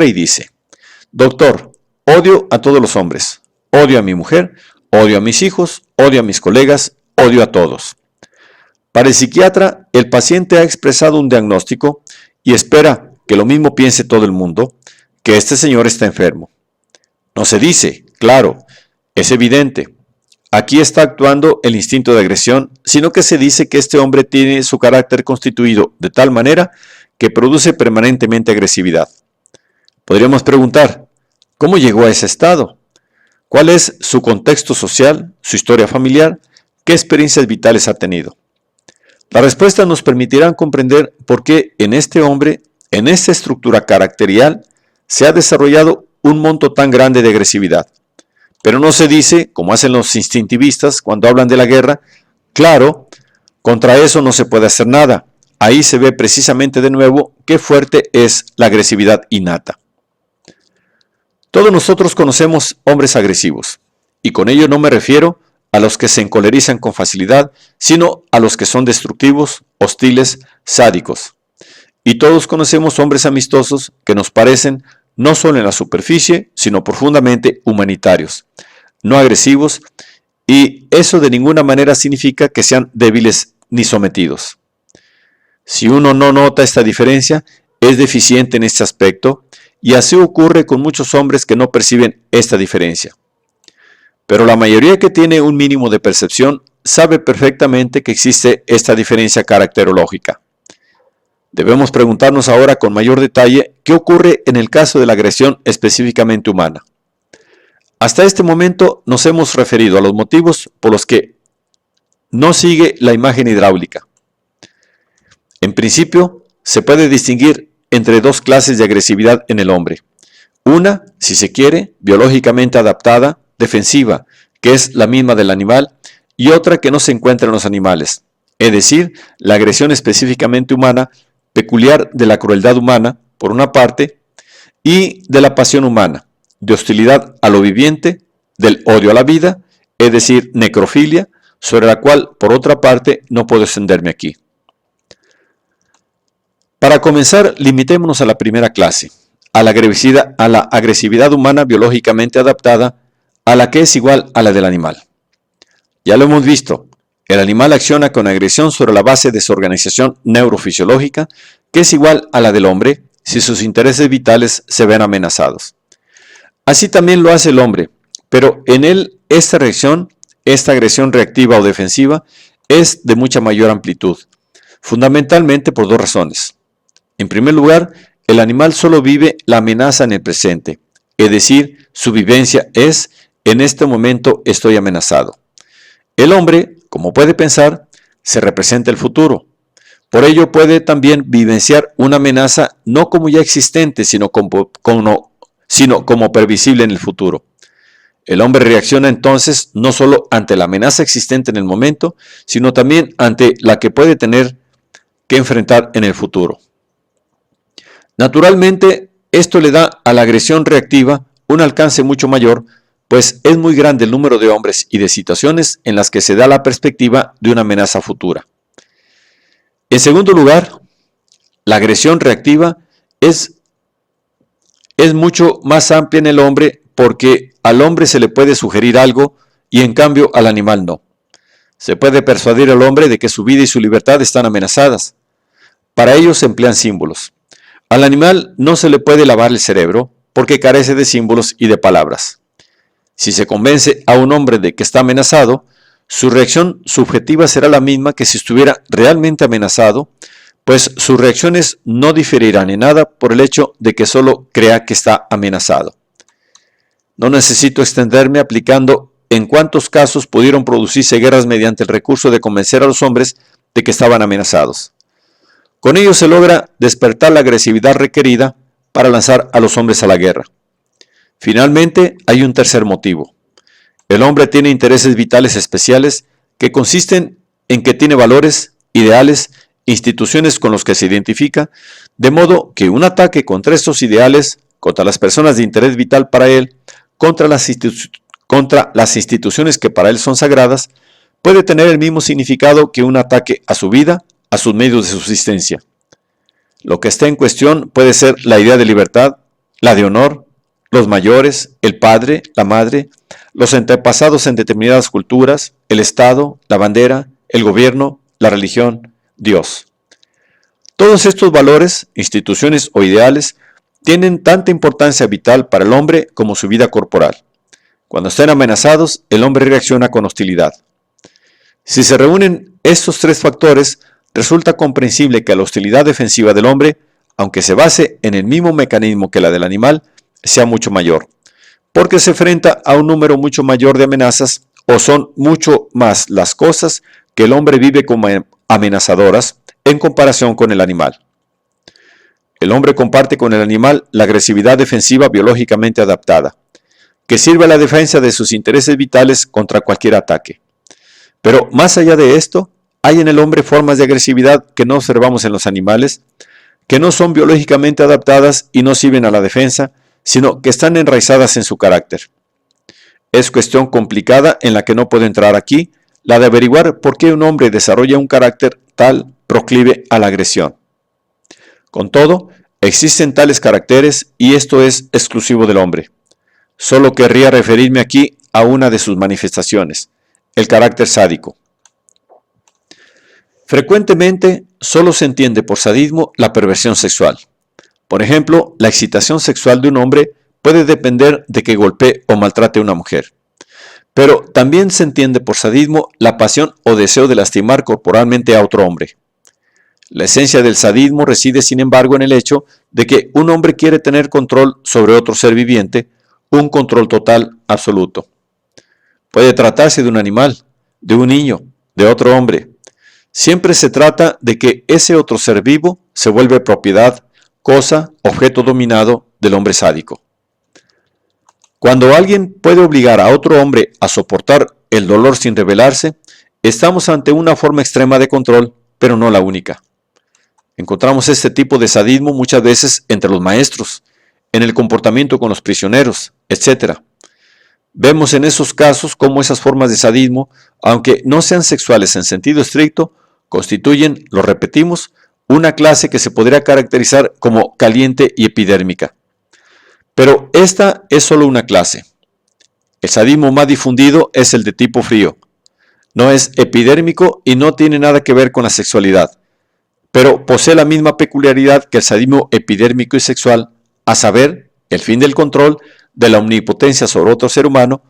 y dice: doctor, odio a todos los hombres, odio a mi mujer, odio a mis hijos, odio a mis colegas, odio a todos. Para el psiquiatra, el paciente ha expresado un diagnóstico y espera que lo mismo piense todo el mundo, que este señor está enfermo. No se dice, claro, es evidente, aquí está actuando el instinto de agresión, sino que se dice que este hombre tiene su carácter constituido de tal manera que produce permanentemente agresividad. Podríamos preguntar, ¿cómo llegó a ese estado? ¿Cuál es su contexto social, su historia familiar? ¿Qué experiencias vitales ha tenido? Las respuestas nos permitirán comprender por qué en este hombre, en esta estructura caracterial, se ha desarrollado un monto tan grande de agresividad. Pero no se dice, como hacen los instintivistas cuando hablan de la guerra, claro, contra eso no se puede hacer nada. Ahí se ve precisamente de nuevo qué fuerte es la agresividad innata. Todos nosotros conocemos hombres agresivos, y con ello no me refiero a los que se encolerizan con facilidad, sino a los que son destructivos, hostiles, sádicos. Y todos conocemos hombres amistosos que nos parecen no solo en la superficie, sino profundamente humanitarios, no agresivos, y eso de ninguna manera significa que sean débiles ni sometidos. Si uno no nota esta diferencia, es deficiente en este aspecto, y así ocurre con muchos hombres que no perciben esta diferencia. Pero la mayoría que tiene un mínimo de percepción sabe perfectamente que existe esta diferencia caracterológica. Debemos preguntarnos ahora con mayor detalle qué ocurre en el caso de la agresión específicamente humana. Hasta este momento nos hemos referido a los motivos por los que no sigue la imagen hidráulica. En principio, se puede distinguir entre dos clases de agresividad en el hombre. Una, si se quiere, biológicamente adaptada, defensiva, que es la misma del animal, y otra que no se encuentra en los animales, es decir, la agresión específicamente humana, peculiar de la crueldad humana, por una parte, y de la pasión humana, de hostilidad a lo viviente, del odio a la vida, es decir, necrofilia, sobre la cual, por otra parte, no puedo extenderme aquí. Para comenzar, limitémonos a la primera clase, a la agresividad humana biológicamente adaptada, a la que es igual a la del animal. Ya lo hemos visto, el animal acciona con agresión sobre la base de su organización neurofisiológica, que es igual a la del hombre si sus intereses vitales se ven amenazados. Así también lo hace el hombre, pero en él esta agresión reactiva o defensiva, es de mucha mayor amplitud, fundamentalmente por dos razones. En primer lugar, el animal solo vive la amenaza en el presente, es decir, su vivencia es, en este momento estoy amenazado. El hombre, como puede pensar, se representa el futuro. Por ello puede también vivenciar una amenaza no como ya existente, sino como previsible en el futuro. El hombre reacciona entonces no solo ante la amenaza existente en el momento, sino también ante la que puede tener que enfrentar en el futuro. Naturalmente, esto le da a la agresión reactiva un alcance mucho mayor, pues es muy grande el número de hombres y de situaciones en las que se da la perspectiva de una amenaza futura. En segundo lugar, la agresión reactiva es mucho más amplia en el hombre porque al hombre se le puede sugerir algo y en cambio al animal no. Se puede persuadir al hombre de que su vida y su libertad están amenazadas. Para ello se emplean símbolos. Al animal no se le puede lavar el cerebro porque carece de símbolos y de palabras. Si se convence a un hombre de que está amenazado, Su reacción subjetiva será la misma que si estuviera realmente amenazado, pues sus reacciones no diferirán en nada por el hecho de que solo crea que está amenazado. No necesito extenderme aplicando en cuántos casos pudieron producirse guerras mediante el recurso de convencer a los hombres de que estaban amenazados. Con ello se logra despertar la agresividad requerida para lanzar a los hombres a la guerra. Finalmente, hay un tercer motivo. El hombre tiene intereses vitales especiales que consisten en que tiene valores, ideales, instituciones con los que se identifica, de modo que un ataque contra estos ideales, contra las personas de interés vital para él, contra las instituciones que para él son sagradas, puede tener el mismo significado que un ataque a su vida, a sus medios de subsistencia. Lo que está en cuestión puede ser la idea de libertad, la de honor, los mayores, el padre, la madre, los antepasados en determinadas culturas, el Estado, la bandera, el gobierno, la religión, Dios. Todos estos valores, instituciones o ideales tienen tanta importancia vital para el hombre como su vida corporal. Cuando estén amenazados, el hombre reacciona con hostilidad. Si se reúnen estos tres factores, resulta comprensible que la hostilidad defensiva del hombre, aunque se base en el mismo mecanismo que la del animal, sea mucho mayor, porque se enfrenta a un número mucho mayor de amenazas o son mucho más las cosas que el hombre vive como amenazadoras en comparación con el animal. El hombre comparte con el animal la agresividad defensiva biológicamente adaptada, que sirve a la defensa de sus intereses vitales contra cualquier ataque. Pero más allá de esto, hay en el hombre formas de agresividad que no observamos en los animales, que no son biológicamente adaptadas y no sirven a la defensa, sino que están enraizadas en su carácter. Es cuestión complicada en la que no puedo entrar aquí, la de averiguar por qué un hombre desarrolla un carácter tal proclive a la agresión. Con todo, existen tales caracteres y esto es exclusivo del hombre. Solo querría referirme aquí a una de sus manifestaciones, el carácter sádico. Frecuentemente, solo se entiende por sadismo la perversión sexual. Por ejemplo, la excitación sexual de un hombre puede depender de que golpee o maltrate a una mujer. Pero también se entiende por sadismo la pasión o deseo de lastimar corporalmente a otro hombre. La esencia del sadismo reside, sin embargo, en el hecho de que un hombre quiere tener control sobre otro ser viviente, un control total, absoluto. Puede tratarse de un animal, de un niño, de otro hombre. Siempre se trata de que ese otro ser vivo se vuelve propiedad, cosa, objeto dominado del hombre sádico. Cuando alguien puede obligar a otro hombre a soportar el dolor sin rebelarse, estamos ante una forma extrema de control, pero no la única. Encontramos este tipo de sadismo muchas veces entre los maestros, en el comportamiento con los prisioneros, etc. Vemos en esos casos cómo esas formas de sadismo, aunque no sean sexuales en sentido estricto, constituyen, lo repetimos, una clase que se podría caracterizar como caliente y epidérmica. Pero esta es solo una clase. El sadismo más difundido es el de tipo frío. No es epidérmico y no tiene nada que ver con la sexualidad, pero posee la misma peculiaridad que el sadismo epidérmico y sexual, a saber, el fin del control de la omnipotencia sobre otro ser humano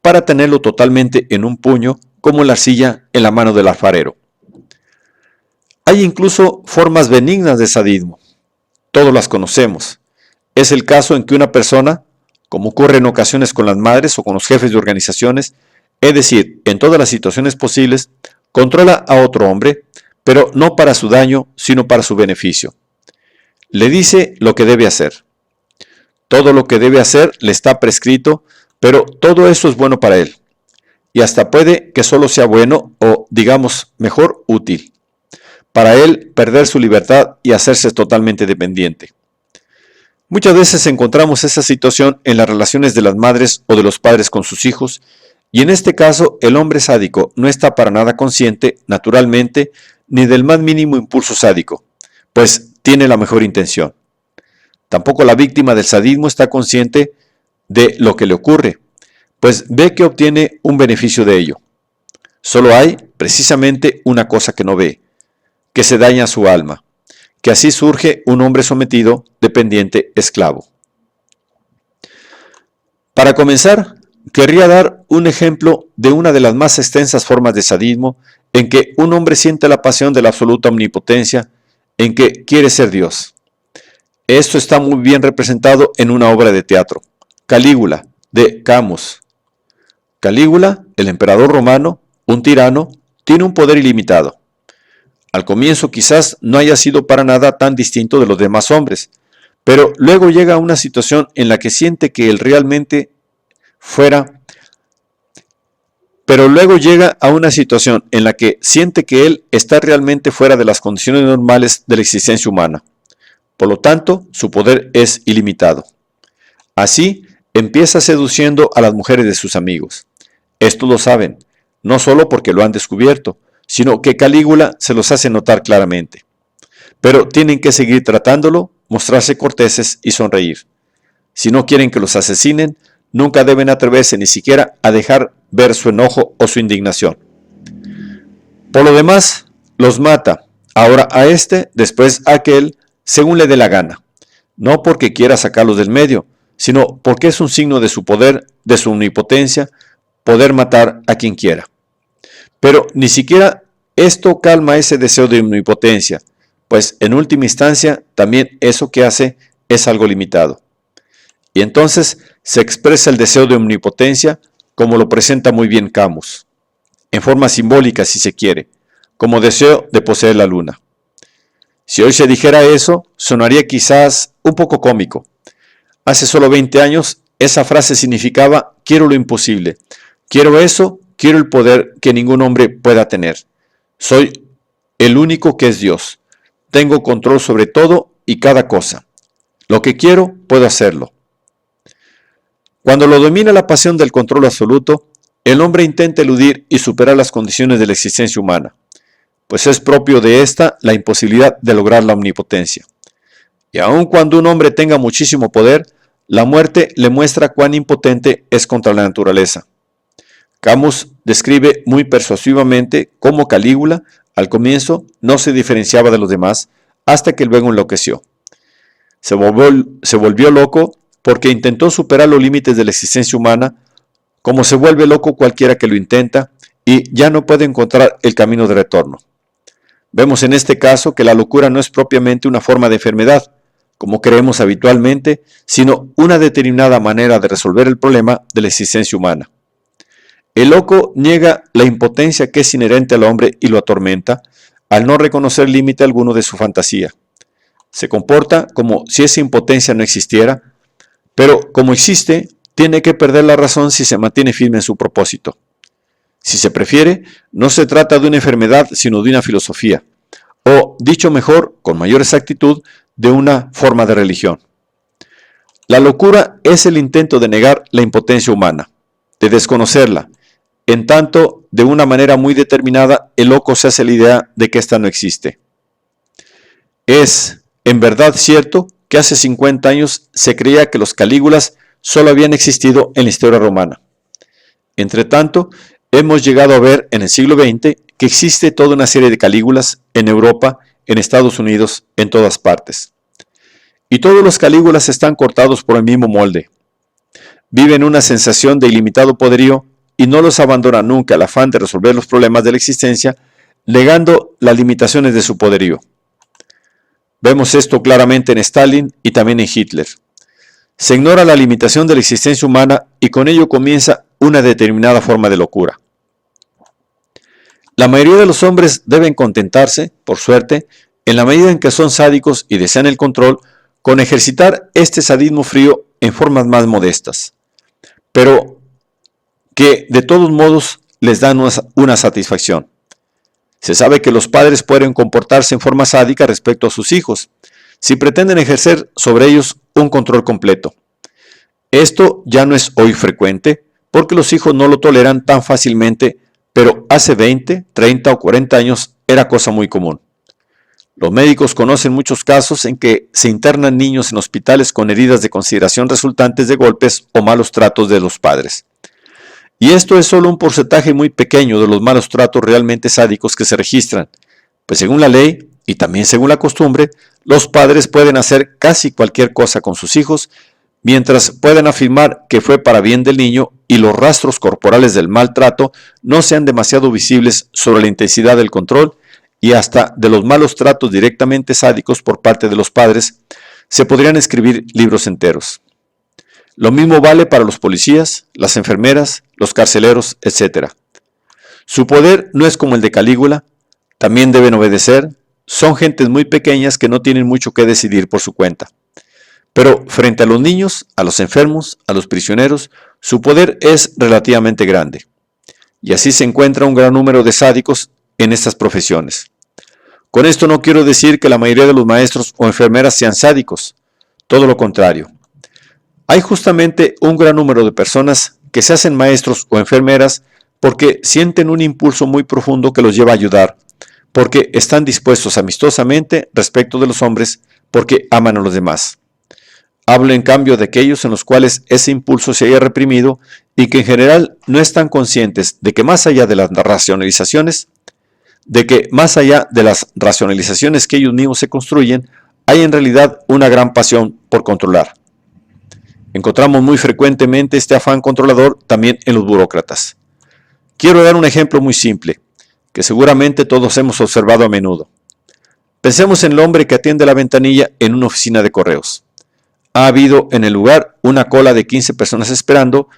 para tenerlo totalmente en un puño como la arcilla en la mano del alfarero. Hay incluso formas benignas de sadismo. Todos las conocemos. Es el caso en que una persona, como ocurre en ocasiones con las madres o con los jefes de organizaciones, es decir, en todas las situaciones posibles, controla a otro hombre, pero no para su daño, sino para su beneficio. Le dice lo que debe hacer. Todo lo que debe hacer le está prescrito, pero todo eso es bueno para él. Y hasta puede que solo sea bueno o, digamos, mejor útil. Para él perder su libertad y hacerse totalmente dependiente. Muchas veces encontramos esa situación en las relaciones de las madres o de los padres con sus hijos, y en este caso el hombre sádico no está para nada consciente, naturalmente, ni del más mínimo impulso sádico, pues tiene la mejor intención. Tampoco la víctima del sadismo está consciente de lo que le ocurre, pues ve que obtiene un beneficio de ello. Solo hay, precisamente, una cosa que no ve, que se daña su alma, que así surge un hombre sometido, dependiente, esclavo. Para comenzar, querría dar un ejemplo de una de las más extensas formas de sadismo en que un hombre siente la pasión de la absoluta omnipotencia, en que quiere ser Dios. Esto está muy bien representado en una obra de teatro, Calígula, de Camus. Calígula, el emperador romano, un tirano, tiene un poder ilimitado. Al comienzo quizás no haya sido para nada tan distinto de los demás hombres, pero luego llega a una situación en la que siente que él realmente fuera, pero luego llega a una situación en la que siente que él está realmente fuera de las condiciones normales de la existencia humana. Por lo tanto, su poder es ilimitado. Así, empieza seduciendo a las mujeres de sus amigos. Estos lo saben, no solo porque lo han descubierto, sino que Calígula se los hace notar claramente. Pero tienen que seguir tratándolo, mostrarse corteses y sonreír. Si no quieren que los asesinen, nunca deben atreverse ni siquiera a dejar ver su enojo o su indignación. Por lo demás, los mata, ahora a este, después a aquel, según le dé la gana, no porque quiera sacarlos del medio, sino porque es un signo de su poder, de su omnipotencia, poder matar a quien quiera. Pero ni siquiera esto calma ese deseo de omnipotencia, pues en última instancia también eso que hace es algo limitado. Y entonces se expresa el deseo de omnipotencia como lo presenta muy bien Camus, en forma simbólica si se quiere, como deseo de poseer la luna. Si hoy se dijera eso, sonaría quizás un poco cómico. Hace solo 20 años, esa frase significaba quiero lo imposible, quiero eso, quiero el poder que ningún hombre pueda tener. Soy el único que es Dios. Tengo control sobre todo y cada cosa. Lo que quiero, puedo hacerlo. Cuando lo domina la pasión del control absoluto, el hombre intenta eludir y superar las condiciones de la existencia humana, pues es propio de esta la imposibilidad de lograr la omnipotencia. Y aun cuando un hombre tenga muchísimo poder, la muerte le muestra cuán impotente es contra la naturaleza. Camus describe muy persuasivamente cómo Calígula, al comienzo, no se diferenciaba de los demás, hasta que luego enloqueció. Se volvió loco porque intentó superar los límites de la existencia humana, como se vuelve loco cualquiera que lo intenta, y ya no puede encontrar el camino de retorno. Vemos en este caso que la locura no es propiamente una forma de enfermedad, como creemos habitualmente, sino una determinada manera de resolver el problema de la existencia humana. El loco niega la impotencia que es inherente al hombre y lo atormenta, al no reconocer límite alguno de su fantasía. Se comporta como si esa impotencia no existiera, pero como existe, tiene que perder la razón si se mantiene firme en su propósito. Si se prefiere, no se trata de una enfermedad, sino de una filosofía, o, dicho mejor, con mayor exactitud, de una forma de religión. La locura es el intento de negar la impotencia humana, de desconocerla. En tanto, de una manera muy determinada, el loco se hace la idea de que ésta no existe. Es, en verdad, cierto que hace 50 años se creía que los Calígulas solo habían existido en la historia romana. Entretanto, hemos llegado a ver en el siglo XX que existe toda una serie de Calígulas en Europa, en Estados Unidos, en todas partes. Y todos los Calígulas están cortados por el mismo molde. Viven una sensación de ilimitado poderío y no los abandona nunca el afán de resolver los problemas de la existencia, negando las limitaciones de su poderío. Vemos esto claramente en Stalin y también en Hitler. Se ignora la limitación de la existencia humana y con ello comienza una determinada forma de locura. La mayoría de los hombres deben contentarse, por suerte, en la medida en que son sádicos y desean el control, con ejercitar este sadismo frío en formas más modestas, pero que de todos modos les dan una satisfacción. Se sabe que los padres pueden comportarse en forma sádica respecto a sus hijos, si pretenden ejercer sobre ellos un control completo. Esto ya no es hoy frecuente, porque los hijos no lo toleran tan fácilmente, pero hace 20, 30 o 40 años era cosa muy común. Los médicos conocen muchos casos en que se internan niños en hospitales con heridas de consideración resultantes de golpes o malos tratos de los padres. Y esto es solo un porcentaje muy pequeño de los malos tratos realmente sádicos que se registran, pues según la ley y también según la costumbre, los padres pueden hacer casi cualquier cosa con sus hijos mientras puedan afirmar que fue para bien del niño y los rastros corporales del maltrato no sean demasiado visibles sobre la intensidad del control y hasta de los malos tratos directamente sádicos por parte de los padres, se podrían escribir libros enteros. Lo mismo vale para los policías, las enfermeras, los carceleros, etc. Su poder no es como el de Calígula, también deben obedecer, son gentes muy pequeñas que no tienen mucho que decidir por su cuenta. Pero frente a los niños, a los enfermos, a los prisioneros, su poder es relativamente grande. Y así se encuentra un gran número de sádicos en estas profesiones. Con esto no quiero decir que la mayoría de los maestros o enfermeras sean sádicos, todo lo contrario. Hay justamente un gran número de personas que se hacen maestros o enfermeras porque sienten un impulso muy profundo que los lleva a ayudar, porque están dispuestos amistosamente respecto de los hombres, porque aman a los demás. Hablo en cambio de aquellos en los cuales ese impulso se haya reprimido y que en general no están conscientes de que más allá de las racionalizaciones, que ellos mismos se construyen, hay en realidad una gran pasión por controlar. Encontramos muy frecuentemente este afán controlador también en los burócratas. Quiero dar un ejemplo muy simple, que seguramente todos hemos observado a menudo. Pensemos en el hombre que atiende la ventanilla en una oficina de correos. Ha habido en el lugar una cola de 15 personas esperando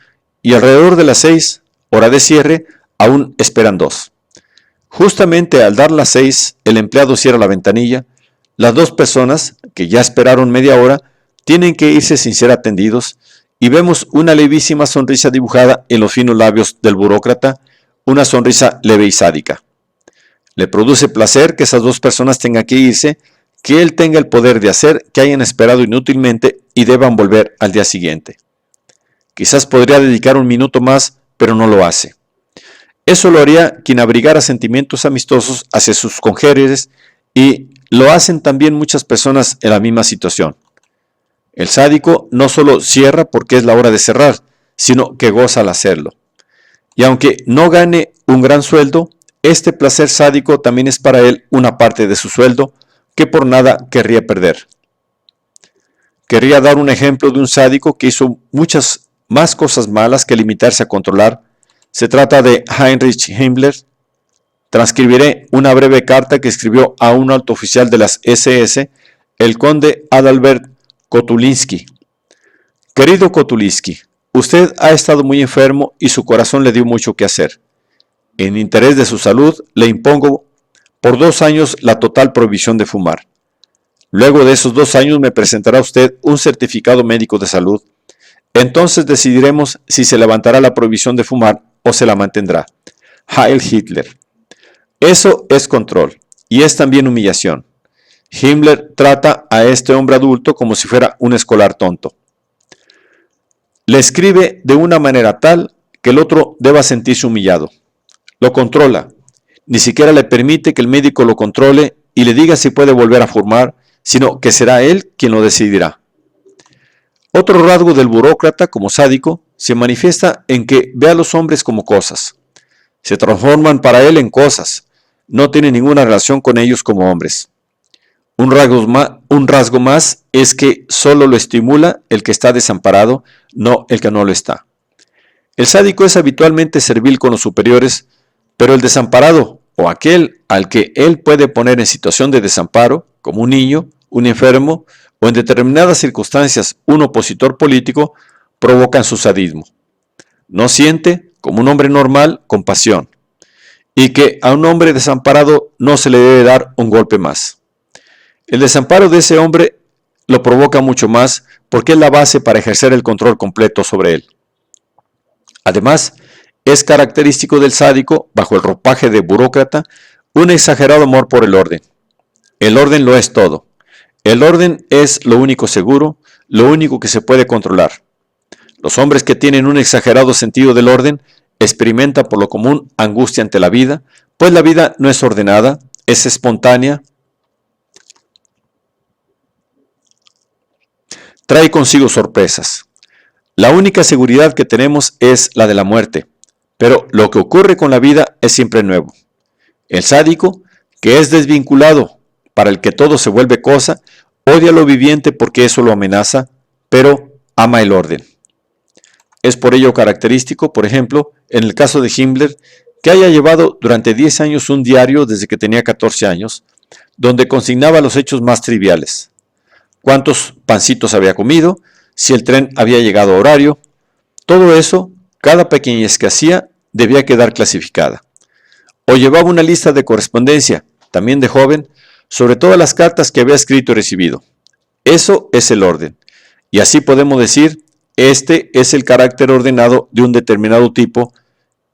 y alrededor de las 6, hora de cierre, aún esperan 2. Justamente al dar las 6, el empleado cierra la ventanilla. Las 2 personas, que ya esperaron media hora, tienen que irse sin ser atendidos y vemos una levísima sonrisa dibujada en los finos labios del burócrata, una sonrisa leve y sádica. Le produce placer que esas 2 personas tengan que irse, que él tenga el poder de hacer que hayan esperado inútilmente y deban volver al día siguiente. Quizás podría dedicar un minuto más, pero no lo hace. Eso lo haría quien abrigara sentimientos amistosos hacia sus congéneres y lo hacen también muchas personas en la misma situación. El sádico no solo cierra porque es la hora de cerrar, sino que goza al hacerlo. Y aunque no gane un gran sueldo, este placer sádico también es para él una parte de su sueldo que por nada querría perder. Querría dar un ejemplo de un sádico que hizo muchas más cosas malas que limitarse a controlar. Se trata de Heinrich Himmler. Transcribiré una breve carta que escribió a un alto oficial de las SS, el conde Adalbert Kotulinski. Querido Kotulinski, usted ha estado muy enfermo y su corazón le dio mucho que hacer. En interés de su salud, le impongo por 2 años la total prohibición de fumar. Luego de esos 2 años me presentará usted un certificado médico de salud. Entonces decidiremos si se levantará la prohibición de fumar o se la mantendrá. Heil Hitler. Eso es control y es también humillación. Himmler trata a este hombre adulto como si fuera un escolar tonto. Le escribe de una manera tal que el otro deba sentirse humillado. Lo controla. Ni siquiera le permite que el médico lo controle y le diga si puede volver a fumar, sino que será él quien lo decidirá. Otro rasgo del burócrata como sádico se manifiesta en que ve a los hombres como cosas. Se transforman para él en cosas. No tiene ninguna relación con ellos como hombres. Un rasgo más es que solo lo estimula el que está desamparado, no el que no lo está. El sádico es habitualmente servil con los superiores, pero el desamparado, o aquel al que él puede poner en situación de desamparo, como un niño, un enfermo, o en determinadas circunstancias un opositor político, provocan su sadismo. No siente, como un hombre normal, compasión, y que a un hombre desamparado no se le debe dar un golpe más. El desamparo de ese hombre lo provoca mucho más porque es la base para ejercer el control completo sobre él. Además, es característico del sádico, bajo el ropaje de burócrata, un exagerado amor por el orden. El orden lo es todo. El orden es lo único seguro, lo único que se puede controlar. Los hombres que tienen un exagerado sentido del orden experimentan por lo común angustia ante la vida, pues la vida no es ordenada, es espontánea, trae consigo sorpresas. La única seguridad que tenemos es la de la muerte, pero lo que ocurre con la vida es siempre nuevo. El sádico, que es desvinculado, para el que todo se vuelve cosa, odia lo viviente porque eso lo amenaza, pero ama el orden. Es por ello característico, por ejemplo, en el caso de Himmler, que haya llevado durante 10 años un diario desde que tenía 14 años, donde consignaba los hechos más triviales. Cuántos pancitos había comido, si el tren había llegado a horario. Todo eso, cada pequeñez que hacía, debía quedar clasificada. O llevaba una lista de correspondencia, también de joven, sobre todas las cartas que había escrito y recibido. Eso es el orden. Y así podemos decir, este es el carácter ordenado de un determinado tipo,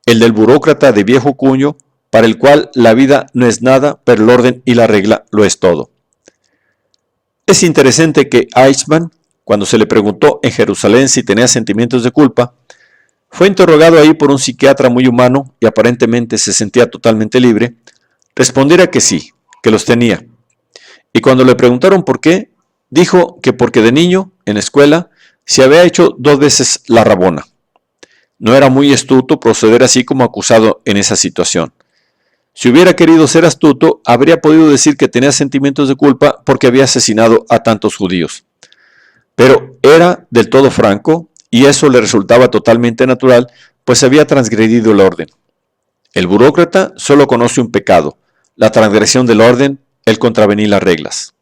el del burócrata de viejo cuño, para el cual la vida no es nada, pero el orden y la regla lo es todo. Es interesante que Eichmann, cuando se le preguntó en Jerusalén si tenía sentimientos de culpa, fue interrogado ahí por un psiquiatra muy humano y aparentemente se sentía totalmente libre, respondiera que sí, que los tenía. Y cuando le preguntaron por qué, dijo que porque de niño, en la escuela, se había hecho 2 veces la rabona. No era muy astuto proceder así como acusado en esa situación. Si hubiera querido ser astuto, habría podido decir que tenía sentimientos de culpa porque había asesinado a tantos judíos. Pero era del todo franco y eso le resultaba totalmente natural, pues había transgredido el orden. El burócrata solo conoce un pecado, la transgresión del orden, el contravenir las reglas.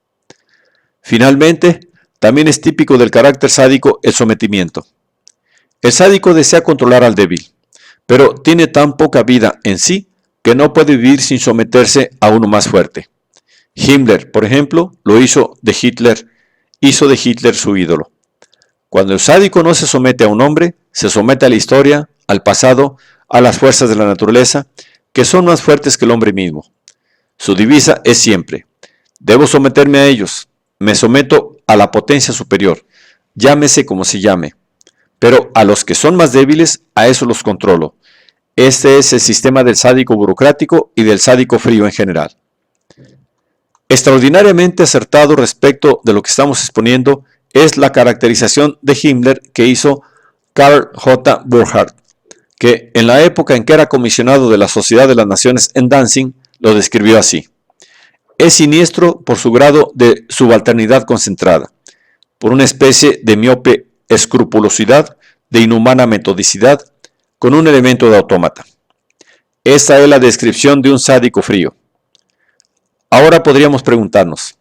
Finalmente, también es típico del carácter sádico el sometimiento. El sádico desea controlar al débil, pero tiene tan poca vida en sí que no puede vivir sin someterse a uno más fuerte. Himmler, por ejemplo, hizo de Hitler su ídolo. Cuando el sádico no se somete a un hombre, se somete a la historia, al pasado, a las fuerzas de la naturaleza, que son más fuertes que el hombre mismo. Su divisa es siempre: debo someterme a ellos, me someto a la potencia superior, llámese como se llame. Pero a los que son más débiles, a eso los controlo. Este es el sistema del sádico burocrático y del sádico frío en general. Extraordinariamente acertado respecto de lo que estamos exponiendo es la caracterización de Himmler que hizo Karl J. Burkhardt, que en la época en que era comisionado de la Sociedad de las Naciones en Danzig, lo describió así: es siniestro por su grado de subalternidad concentrada, por una especie de miope escrupulosidad, de inhumana metodicidad, con un elemento de autómata. Esta es la descripción de un sádico frío. Ahora podríamos preguntarnos,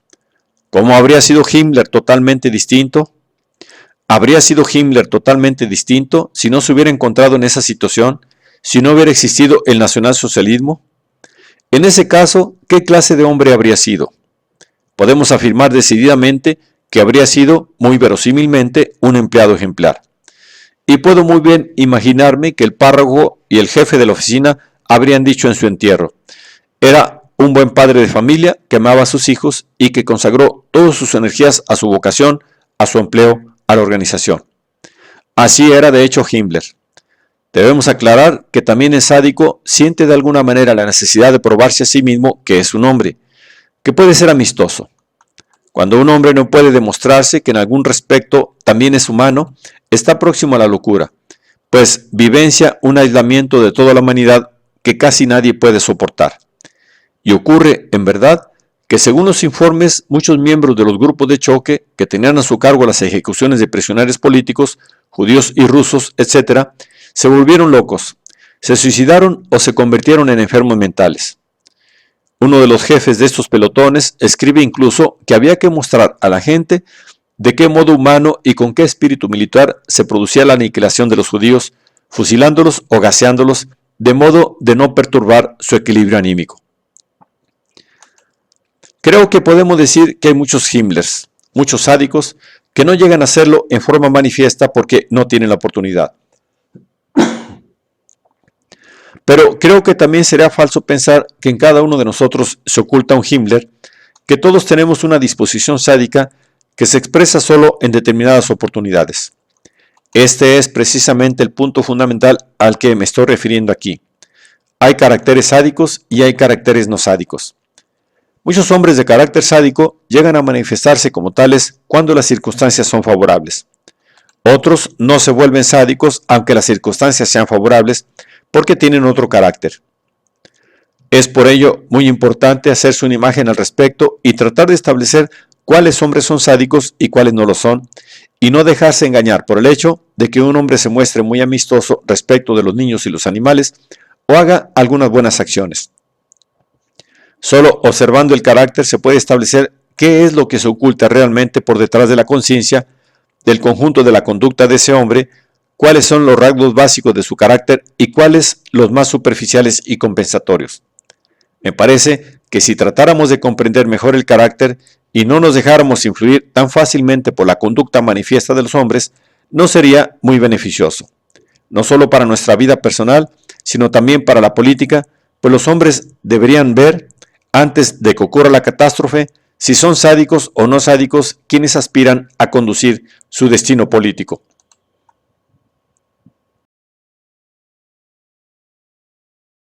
¿cómo habría sido Himmler totalmente distinto? ¿Habría sido Himmler totalmente distinto si no se hubiera encontrado en esa situación, si no hubiera existido el nacionalsocialismo? En ese caso, ¿qué clase de hombre habría sido? Podemos afirmar decididamente que habría sido, muy verosímilmente, un empleado ejemplar. Y puedo muy bien imaginarme que el párroco y el jefe de la oficina habrían dicho en su entierro: era un buen padre de familia que amaba a sus hijos y que consagró todas sus energías a su vocación, a su empleo, a la organización. Así era de hecho Himmler. Debemos aclarar que también el sádico siente de alguna manera la necesidad de probarse a sí mismo que es un hombre, que puede ser amistoso. Cuando un hombre no puede demostrarse que en algún respecto también es humano, está próximo a la locura, pues vivencia un aislamiento de toda la humanidad que casi nadie puede soportar. Y ocurre, en verdad, que según los informes, muchos miembros de los grupos de choque que tenían a su cargo las ejecuciones de prisioneros políticos, judíos y rusos, etc., se volvieron locos, se suicidaron o se convirtieron en enfermos mentales. Uno de los jefes de estos pelotones escribe incluso que había que mostrar a la gente de qué modo humano y con qué espíritu militar se producía la aniquilación de los judíos, fusilándolos o gaseándolos, de modo de no perturbar su equilibrio anímico. Creo que podemos decir que hay muchos Himmlers, muchos sádicos, que no llegan a hacerlo en forma manifiesta porque no tienen la oportunidad. Pero creo que también sería falso pensar que en cada uno de nosotros se oculta un Himmler, que todos tenemos una disposición sádica que se expresa solo en determinadas oportunidades. Este es precisamente el punto fundamental al que me estoy refiriendo aquí. Hay caracteres sádicos y hay caracteres no sádicos. Muchos hombres de carácter sádico llegan a manifestarse como tales cuando las circunstancias son favorables. Otros no se vuelven sádicos aunque las circunstancias sean favorables porque tienen otro carácter. Es por ello muy importante hacerse una imagen al respecto y tratar de establecer cuáles hombres son sádicos y cuáles no lo son, y no dejarse engañar por el hecho de que un hombre se muestre muy amistoso respecto de los niños y los animales o haga algunas buenas acciones. Solo observando el carácter se puede establecer qué es lo que se oculta realmente por detrás de la conciencia del conjunto de la conducta de ese hombre, cuáles son los rasgos básicos de su carácter y cuáles los más superficiales y compensatorios. Me parece que si tratáramos de comprender mejor el carácter y no nos dejáramos influir tan fácilmente por la conducta manifiesta de los hombres, no sería muy beneficioso, no solo para nuestra vida personal, sino también para la política, pues los hombres deberían ver, antes de que ocurra la catástrofe, si son sádicos o no sádicos quienes aspiran a conducir su destino político.